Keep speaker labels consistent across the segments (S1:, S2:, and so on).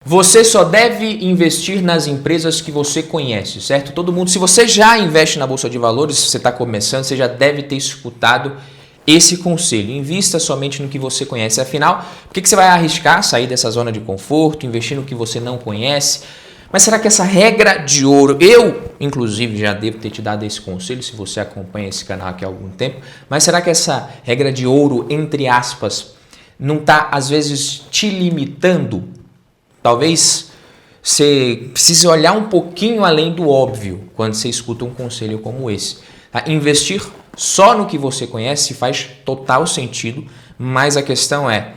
S1: Você só deve investir nas empresas que você conhece, certo? Todo mundo, se você já investe na Bolsa de Valores, se você está começando, você já deve ter escutado esse conselho. Invista somente no que você conhece. Afinal, por que você vai arriscar sair dessa zona de conforto, investir no que você não conhece? Mas será que essa regra de ouro, eu inclusive já devo ter te dado esse conselho se você acompanha esse canal aqui há algum tempo, mas será que essa regra de ouro, entre aspas, não está às vezes te limitando? Talvez você precise olhar um pouquinho além do óbvio quando você escuta um conselho como esse. Tá? Investir só no que você conhece faz total sentido, mas a questão é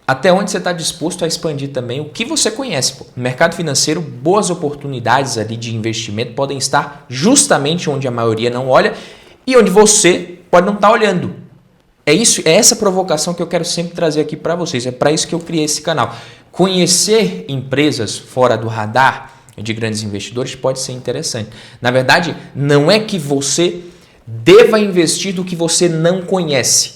S1: até onde você está disposto a expandir também o que você conhece. Pô. No mercado financeiro, boas oportunidades ali de investimento podem estar justamente onde a maioria não olha e onde você pode não estar olhando. É essa provocação que eu quero sempre trazer aqui para vocês. É para isso que eu criei esse canal. Conhecer empresas fora do radar de grandes investidores pode ser interessante. Na verdade, não é que você deva investir do que você não conhece,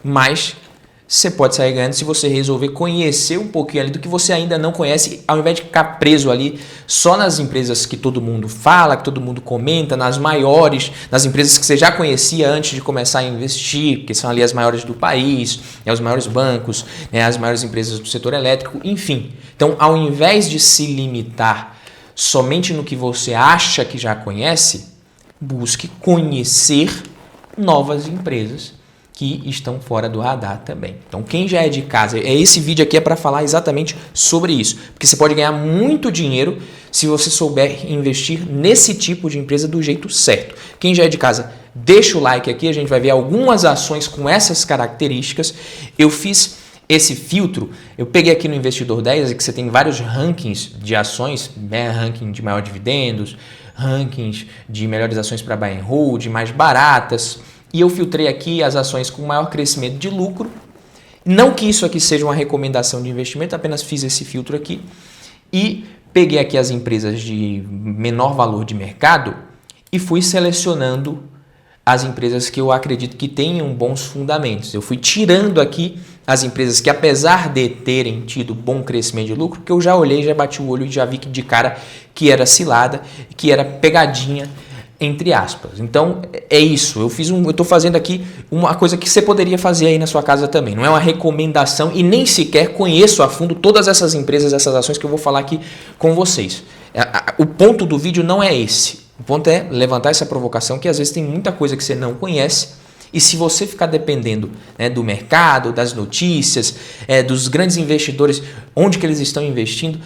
S1: mas você pode sair ganhando se você resolver conhecer um pouquinho ali do que você ainda não conhece, ao invés de ficar preso ali só nas empresas que todo mundo fala, que todo mundo comenta, nas maiores, nas empresas que você já conhecia antes de começar a investir, que são ali as maiores do país, os maiores bancos, as maiores empresas do setor elétrico, enfim. Então, ao invés de se limitar somente no que você acha que já conhece, busque conhecer novas empresas que estão fora do radar também. Então, quem já é de casa, esse vídeo aqui é para falar exatamente sobre isso, porque você pode ganhar muito dinheiro se você souber investir nesse tipo de empresa do jeito certo. Quem já é de casa, deixa o like aqui, a gente vai ver algumas ações com essas características. Eu fiz esse filtro, eu peguei aqui no Investidor 10, que você tem vários rankings de ações, ranking de maior dividendos, rankings de melhores ações para buy and hold, mais baratas. E eu filtrei aqui as ações com maior crescimento de lucro. Não que isso aqui seja uma recomendação de investimento, apenas fiz esse filtro aqui. E peguei aqui as empresas de menor valor de mercado e fui selecionando as empresas que eu acredito que tenham bons fundamentos. Eu fui tirando aqui as empresas que, apesar de terem tido bom crescimento de lucro, que eu já olhei, já bati o olho e já vi que de cara que era cilada, que era pegadinha, entre aspas. Então, é isso. Eu estou fazendo aqui uma coisa que você poderia fazer aí na sua casa também. Não é uma recomendação e nem sequer conheço a fundo todas essas empresas, essas ações que eu vou falar aqui com vocês. O ponto do vídeo não é esse. O ponto é levantar essa provocação que às vezes tem muita coisa que você não conhece e se você ficar dependendo do mercado, das notícias, dos grandes investidores, onde que eles estão investindo,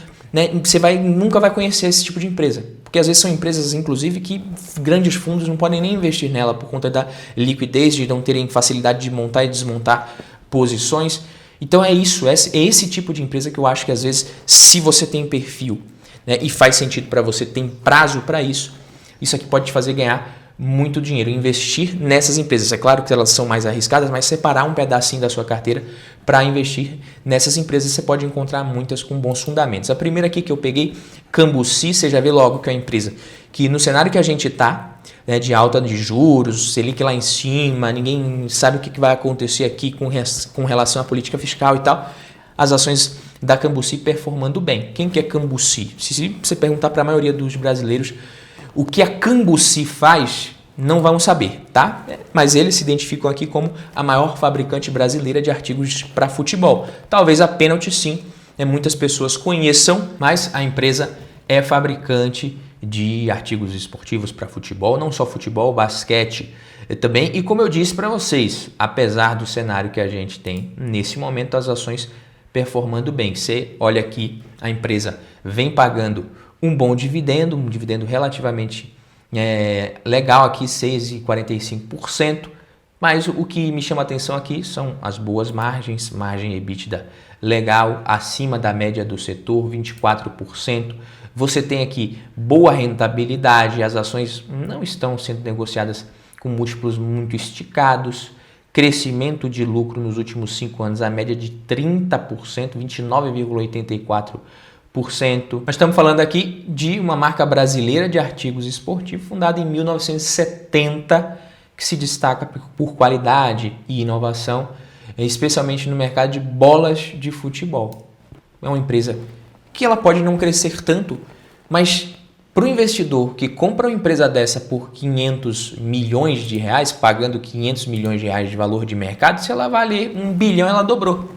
S1: você nunca vai conhecer esse tipo de empresa. Porque às vezes são empresas, inclusive, que grandes fundos não podem nem investir nela por conta da liquidez, de não terem facilidade de montar e desmontar posições. Então é isso, é esse tipo de empresa que eu acho que às vezes, se você tem perfil e faz sentido para você, tem prazo para isso, isso aqui pode te fazer ganhar muito dinheiro, investir nessas empresas. É claro que elas são mais arriscadas, mas separar um pedacinho da sua carteira para investir nessas empresas, você pode encontrar muitas com bons fundamentos. A primeira aqui que eu peguei, Cambuci, você já vê logo que é uma empresa que no cenário que a gente está, de alta de juros, Selic lá em cima, ninguém sabe o que vai acontecer aqui com relação à política fiscal e tal, as ações da Cambuci performando bem. Quem que é Cambuci? Se você perguntar para a maioria dos brasileiros o que a Cambuci faz, não vão saber, tá? Mas eles se identificam aqui como a maior fabricante brasileira de artigos para futebol. Talvez a Pênalti sim, muitas pessoas conheçam, mas a empresa é fabricante de artigos esportivos para futebol, não só futebol, basquete também. E como eu disse para vocês, apesar do cenário que a gente tem nesse momento, as ações performando bem. Você olha aqui, a empresa vem pagando um bom dividendo, um dividendo relativamente legal aqui, 6,45%, mas o que me chama a atenção aqui são as boas margens, margem EBITDA legal, acima da média do setor, 24%. Você tem aqui boa rentabilidade, as ações não estão sendo negociadas com múltiplos muito esticados, crescimento de lucro nos últimos 5 anos, a média de 30%, 29,84%. Nós estamos falando aqui de uma marca brasileira de artigos esportivos fundada em 1970, que se destaca por qualidade e inovação, especialmente no mercado de bolas de futebol. É uma empresa que ela pode não crescer tanto, mas para o investidor que compra uma empresa dessa por 500 milhões de reais, pagando 500 milhões de reais de valor de mercado, se ela valer 1 bilhão, ela dobrou.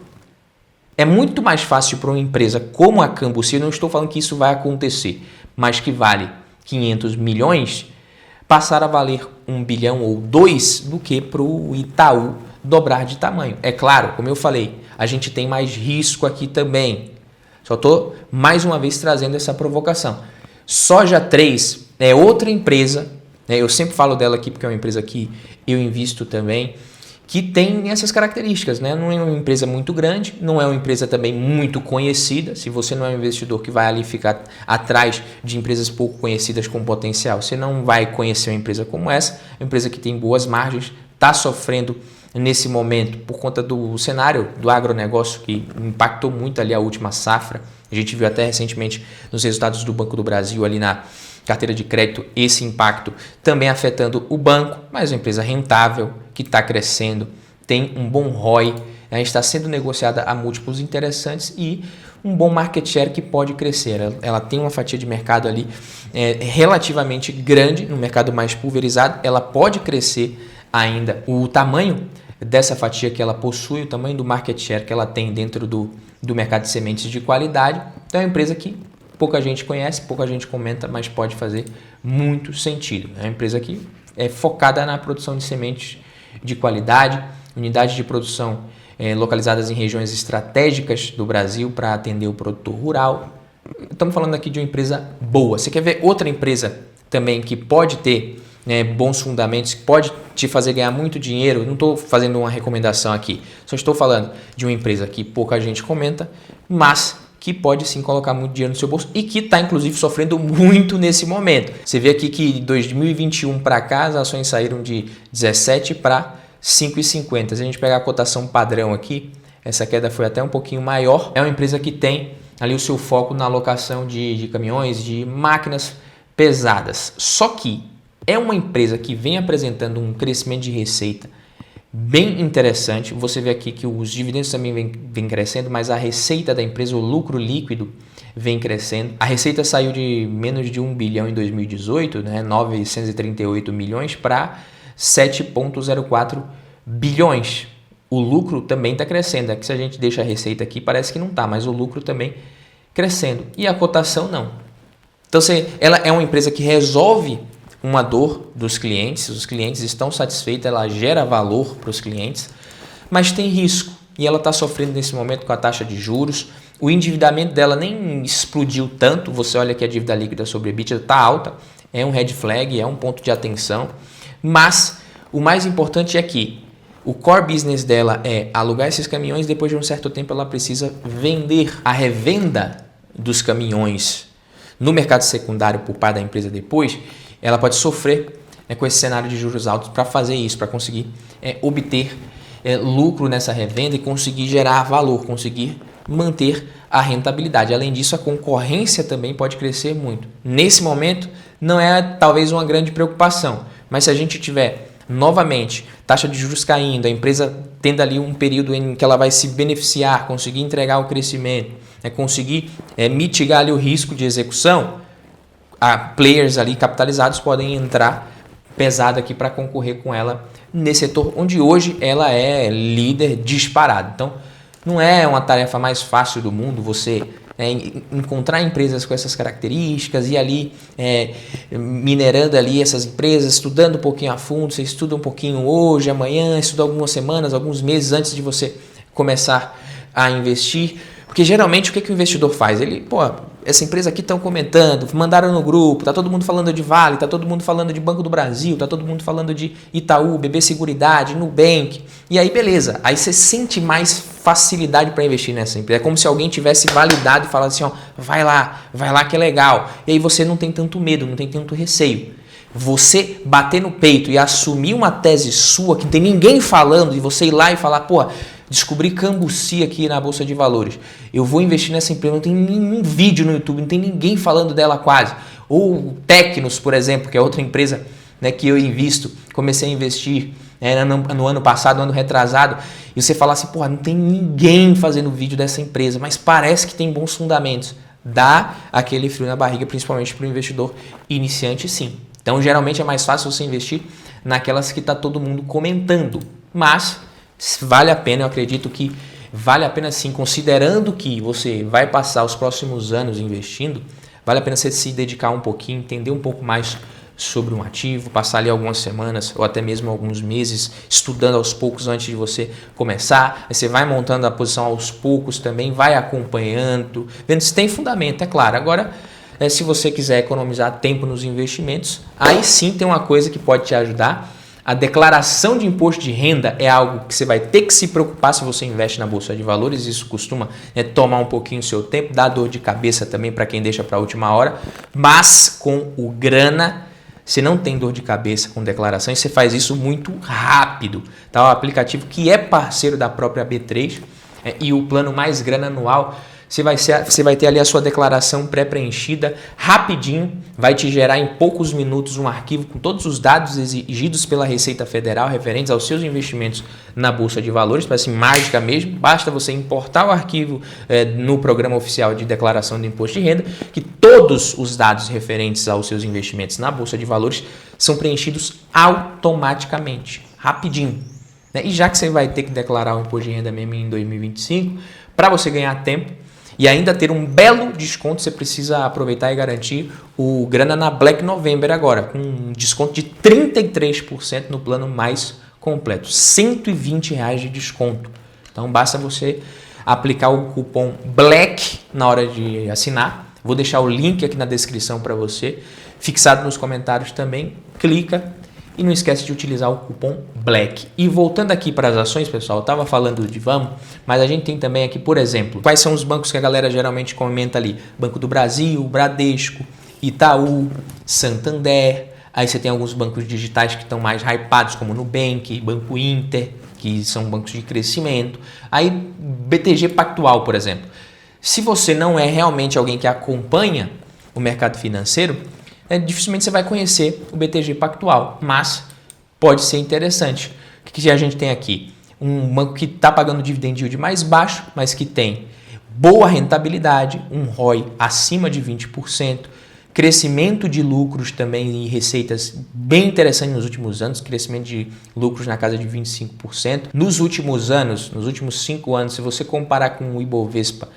S1: É muito mais fácil para uma empresa como a Cambuci, eu não estou falando que isso vai acontecer, mas que vale 500 milhões, passar a valer 1 bilhão ou 2 do que para o Itaú dobrar de tamanho. É claro, como eu falei, a gente tem mais risco aqui também. Só estou mais uma vez trazendo essa provocação. Soja 3 é outra empresa, né? Eu sempre falo dela aqui porque é uma empresa que eu invisto também, que tem essas características, né? Não é uma empresa muito grande, não é uma empresa também muito conhecida. Se você não é um investidor que vai ali ficar atrás de empresas pouco conhecidas com potencial, você não vai conhecer uma empresa como essa, uma empresa que tem boas margens, está sofrendo nesse momento por conta do cenário do agronegócio que impactou muito ali a última safra. A gente viu até recentemente nos resultados do Banco do Brasil ali na carteira de crédito esse impacto também afetando o banco, mas uma empresa rentável que está crescendo, tem um bom ROI, né, está sendo negociada a múltiplos interessantes e um bom market share que pode crescer. Ela tem uma fatia de mercado ali relativamente grande, no mercado mais pulverizado, ela pode crescer ainda. O tamanho dessa fatia que ela possui, o tamanho do market share que ela tem dentro do mercado de sementes de qualidade, então é uma empresa que pouca gente conhece, pouca gente comenta, mas pode fazer muito sentido. É uma empresa que é focada na produção de sementes de qualidade, unidades de produção localizadas em regiões estratégicas do Brasil para atender o produtor rural. Estamos falando aqui de uma empresa boa. Você quer ver outra empresa também que pode ter bons fundamentos, que pode te fazer ganhar muito dinheiro? Não estou fazendo uma recomendação aqui, só estou falando de uma empresa que pouca gente comenta, mas que pode sim colocar muito dinheiro no seu bolso e que está inclusive sofrendo muito nesse momento. Você vê aqui que de 2021 para cá as ações saíram de 17 para 5,50. Se a gente pegar a cotação padrão aqui, essa queda foi até um pouquinho maior. É uma empresa que tem ali o seu foco na alocação de caminhões, de máquinas pesadas. Só que é uma empresa que vem apresentando um crescimento de receita bem interessante. Você vê aqui que os dividendos também vem crescendo, mas a receita da empresa, o lucro líquido, vem crescendo. A receita saiu de menos de 1 bilhão em 2018, né, 938 milhões, para 7,04 bilhões. O lucro também está crescendo. Aqui, se a gente deixa a receita aqui, parece que não está, mas o lucro também crescendo. E a cotação não. Então, ela é uma empresa que resolve uma dor dos clientes, os clientes estão satisfeitos, ela gera valor para os clientes, mas tem risco e ela está sofrendo nesse momento com a taxa de juros. O endividamento dela nem explodiu tanto, você olha que a dívida líquida sobre EBITDA está alta, é um red flag, é um ponto de atenção, mas o mais importante é que o core business dela é alugar esses caminhões, depois de um certo tempo ela precisa vender. A revenda dos caminhões no mercado secundário por parte da empresa depois, ela pode sofrer com esse cenário de juros altos para fazer isso, para conseguir obter lucro nessa revenda e conseguir gerar valor, conseguir manter a rentabilidade. Além disso, a concorrência também pode crescer muito. Nesse momento, não é talvez uma grande preocupação, mas se a gente tiver novamente taxa de juros caindo, a empresa tendo ali um período em que ela vai se beneficiar, conseguir entregar o crescimento, conseguir mitigar ali o risco de execução, players ali capitalizados podem entrar pesado aqui para concorrer com ela nesse setor onde hoje ela é líder disparado. Então, não é uma tarefa mais fácil do mundo você encontrar empresas com essas características e ali minerando ali essas empresas, estudando um pouquinho a fundo. Você estuda um pouquinho hoje, amanhã, estuda algumas semanas, alguns meses antes de você começar a investir. Porque geralmente o que o investidor faz? Ele, essa empresa aqui estão comentando, mandaram no grupo, tá todo mundo falando de Vale, tá todo mundo falando de Banco do Brasil, tá todo mundo falando de Itaú, BB Seguridade, Nubank. E aí beleza, aí você sente mais facilidade para investir nessa empresa. É como se alguém tivesse validado e falado assim, vai lá que é legal. E aí você não tem tanto medo, não tem tanto receio. Você bater no peito e assumir uma tese sua que não tem ninguém falando e você ir lá e falar, descobri Cambuci aqui na Bolsa de Valores. Eu vou investir nessa empresa, não tem nenhum vídeo no YouTube, não tem ninguém falando dela quase. Ou Tecnos, por exemplo, que é outra empresa que eu invisto. Comecei a investir no ano passado, ano retrasado. E você fala assim, não tem ninguém fazendo vídeo dessa empresa, mas parece que tem bons fundamentos. dá aquele frio na barriga, principalmente para o investidor iniciante, sim. Então, geralmente é mais fácil você investir naquelas que está todo mundo comentando, mas vale a pena, eu acredito que vale a pena sim, considerando que você vai passar os próximos anos investindo, vale a pena você se dedicar um pouquinho, entender um pouco mais sobre um ativo, passar ali algumas semanas ou até mesmo alguns meses estudando aos poucos antes de você começar. Aí você vai montando a posição aos poucos também, vai acompanhando, vendo se tem fundamento, é claro. Agora, se você quiser economizar tempo nos investimentos, aí sim tem uma coisa que pode te ajudar. A declaração de imposto de renda é algo que você vai ter que se preocupar se você investe na Bolsa de Valores. Isso costuma tomar um pouquinho do seu tempo, dá dor de cabeça também para quem deixa para a última hora. Mas com o Grana, você não tem dor de cabeça com declaração e você faz isso muito rápido. Tá? O aplicativo que é parceiro da própria B3 e o plano Mais Grana anual, você vai ter ali a sua declaração pré-preenchida rapidinho, vai te gerar em poucos minutos um arquivo com todos os dados exigidos pela Receita Federal referentes aos seus investimentos na Bolsa de Valores, parece mágica mesmo, basta você importar o arquivo no programa oficial de declaração do imposto de renda, que todos os dados referentes aos seus investimentos na Bolsa de Valores são preenchidos automaticamente, rapidinho. E já que você vai ter que declarar o imposto de renda mesmo em 2025, para você ganhar tempo, e ainda ter um belo desconto, você precisa aproveitar e garantir o Grana na Black November agora, com um desconto de 33% no plano mais completo, R$120 de desconto. Então basta você aplicar o cupom BLACK na hora de assinar. Vou deixar o link aqui na descrição para você, fixado nos comentários também, clica. E não esquece de utilizar o cupom BLACK. E voltando aqui para as ações, pessoal, eu estava falando de Vamos, mas a gente tem também aqui, por exemplo, quais são os bancos que a galera geralmente comenta ali? Banco do Brasil, Bradesco, Itaú, Santander. Aí você tem alguns bancos digitais que estão mais hypados, como Nubank, Banco Inter, que são bancos de crescimento. Aí BTG Pactual, por exemplo. Se você não é realmente alguém que acompanha o mercado financeiro, dificilmente você vai conhecer o BTG Pactual, mas pode ser interessante. O que a gente tem aqui? Um banco que está pagando dividend yield mais baixo, mas que tem boa rentabilidade, um ROI acima de 20%, crescimento de lucros também e receitas bem interessante nos últimos anos, crescimento de lucros na casa de 25%. Nos últimos anos, nos últimos 5 anos, se você comparar com o Ibovespa,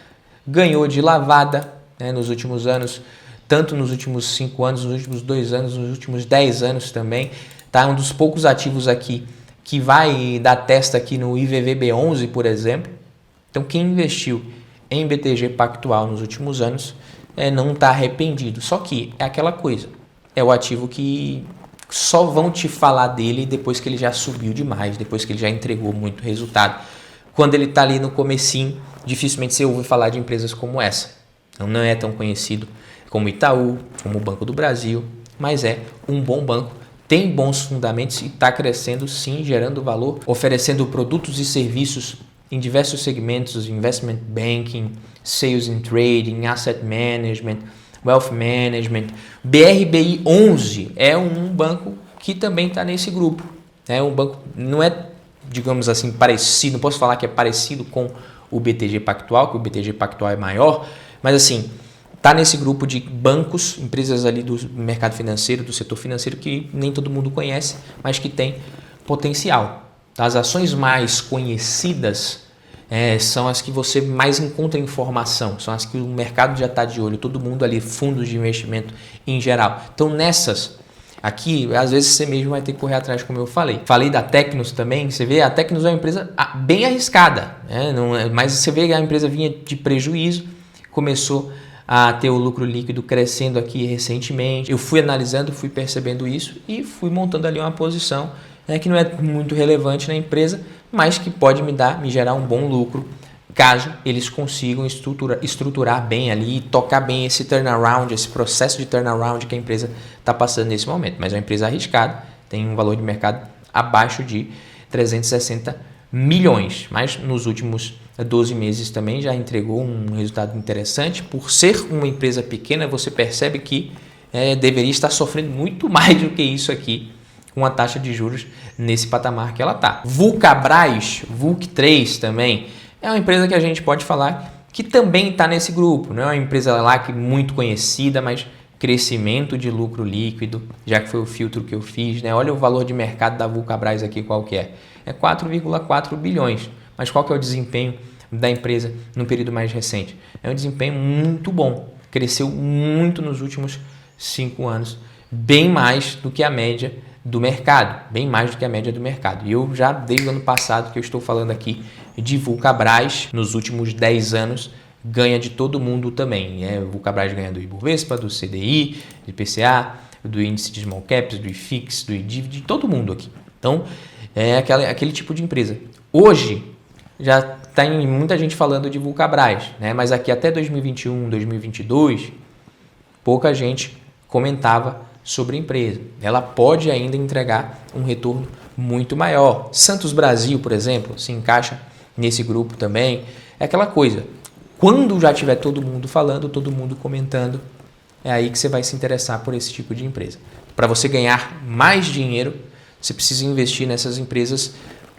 S1: ganhou de lavada nos últimos anos, tanto nos últimos 5 anos, nos últimos 2 anos, nos últimos 10 anos também. Tá? Um dos poucos ativos aqui que vai dar testa aqui no IVVB11, por exemplo. Então, quem investiu em BTG Pactual nos últimos anos não está arrependido. Só que é aquela coisa, é o ativo que só vão te falar dele depois que ele já subiu demais, depois que ele já entregou muito resultado. Quando ele está ali no comecinho, dificilmente você ouve falar de empresas como essa. Então, não é tão conhecido como Itaú, como o Banco do Brasil, mas é um bom banco, tem bons fundamentos e está crescendo sim, gerando valor, oferecendo produtos e serviços em diversos segmentos, investment banking, sales and trading, asset management, wealth management. BRBI 11 é um banco que também está nesse grupo. É um banco, não é, digamos assim, parecido, não posso falar que é parecido com o BTG Pactual, que o BTG Pactual é maior, mas assim, está nesse grupo de bancos, empresas ali do mercado financeiro, do setor financeiro, que nem todo mundo conhece, mas que tem potencial. As ações mais conhecidas são as que você mais encontra informação, são as que o mercado já está de olho, todo mundo ali, fundos de investimento em geral. Então nessas aqui, às vezes você mesmo vai ter que correr atrás, como eu falei. Falei da Tecnos também, você vê, a Tecnos é uma empresa bem arriscada, mas você vê que a empresa vinha de prejuízo, começou a ter o lucro líquido crescendo aqui recentemente. Eu fui analisando, fui percebendo isso e fui montando ali uma posição que não é muito relevante na empresa, mas que pode me gerar um bom lucro caso eles consigam estruturar bem ali e tocar bem esse turnaround, esse processo de turnaround que a empresa está passando nesse momento. Mas é uma empresa arriscada, tem um valor de mercado abaixo de 360 milhões, mas nos últimos 12 meses também já entregou um resultado interessante. Por ser uma empresa pequena, você percebe que deveria estar sofrendo muito mais do que isso aqui, com a taxa de juros nesse patamar que ela está. Vulcabras, VUC3 também, é uma empresa que a gente pode falar que também está nesse grupo. Não é uma empresa lá que muito conhecida, mas crescimento de lucro líquido, já que foi o filtro que eu fiz, né? Olha o valor de mercado da Vulcabras aqui, qual que é? É 4,4 bilhões. Mas qual que é o desempenho da empresa no período mais recente? É um desempenho muito bom. Cresceu muito nos últimos 5 anos, bem mais do que a média do mercado, bem mais do que a média do mercado. E eu já, desde o ano passado que eu estou falando aqui de Vulcabras, nos últimos 10 anos, ganha de todo mundo também. O Vulcabras ganha do Ibovespa, do CDI, do IPCA, do índice de Small Caps, do IFIX, do IDIV, de todo mundo aqui. Então, é aquele tipo de empresa. Hoje, já tem muita gente falando de Vulcabras, né? Mas aqui até 2021, 2022, pouca gente comentava sobre a empresa. Ela pode ainda entregar um retorno muito maior. Santos Brasil, por exemplo, se encaixa nesse grupo também. É aquela coisa, quando já tiver todo mundo falando, todo mundo comentando, é aí que você vai se interessar por esse tipo de empresa. Para você ganhar mais dinheiro, você precisa investir nessas empresas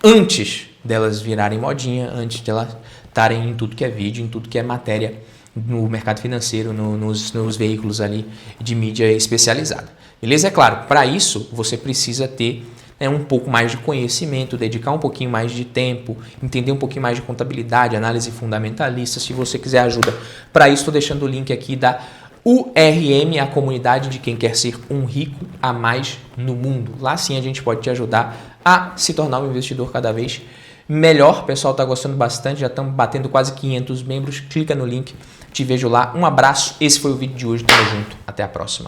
S1: antes delas virarem modinha, antes de elas estarem em tudo que é vídeo, em tudo que é matéria no mercado financeiro, nos veículos ali de mídia especializada. Beleza? É claro, para isso você precisa ter um pouco mais de conhecimento, dedicar um pouquinho mais de tempo, entender um pouquinho mais de contabilidade, análise fundamentalista. Se você quiser ajuda para isso, estou deixando o link aqui da URM, a comunidade de quem quer ser um rico a mais no mundo. Lá sim a gente pode te ajudar a se tornar um investidor cada vez melhor. O pessoal está gostando bastante, já estamos batendo quase 500 membros. Clica no link, te vejo lá. Um abraço, esse foi o vídeo de hoje, tamo junto, até a próxima.